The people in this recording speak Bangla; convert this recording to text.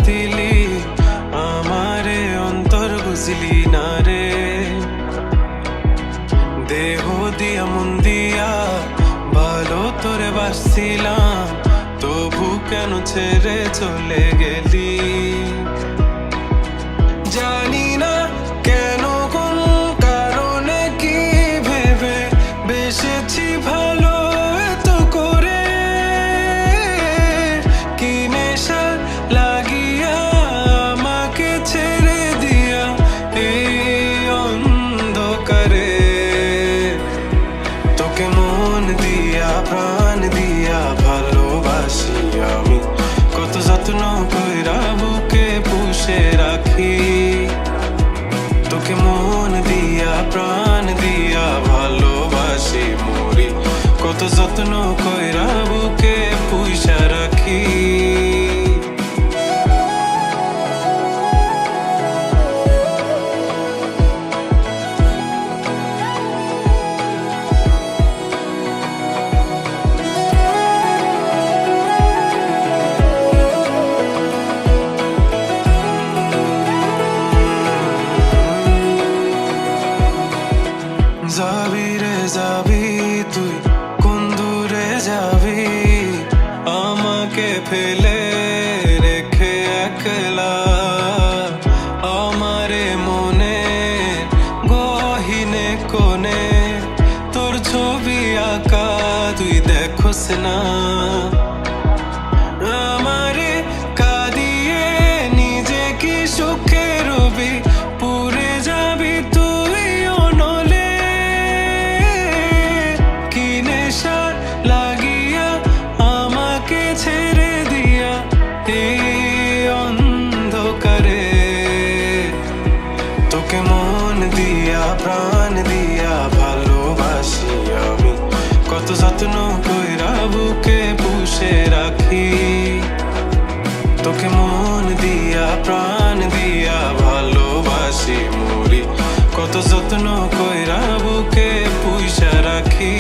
দিলি, আমারে অন্তর বুঝলি না রে। দেহ দিয়া মন দিয়া ভালো তোরে বাসছিলাম, তবু কেন ছেড়ে চলে গেলি? জানি না কেন, কোন কারণে, কি ভেবে বেসেছি ভালো এত করে। কি নেশা লাগিয়া আমাকে ছেড়ে দিয়া এই অন্ধকারে। তোকে মন দিয়া প্রাণ দিয়া ভালোবাসি আমি, কত যত্ন কইরা বুকে পুষে রাখি। তোকে মন দিয়া প্রাণ দিয়া ভালোবাসি মরি, কত যত্ন কইরা বুকে পুষা রাখি। যাবি রে যাবি তুই, কোন দূরে যাবি আমাকে ফেলে রেখে একলা। আমারে মনে গহীনে কোণে তোর ছবি আঁকা তুই দেখোস না। আমারে কাঁদিয়ে নিজে কি সুখে রবি, পুরে যাবি তুই অনলে। কি নেশা লাগিয়া আমাকে ছেড়ে দিয়া এই অন্ধকারে। তোকে মন দিয়া প্রাণ দিয়া ভালোবাসি আমি, কত যত্ন কইরা বুকে পুষে রাখি। তোকে মন দিয়া প্রাণ দিয়া ভালোবাসি মরি, কত যত্ন কইরা বুকে পুষা রাখি।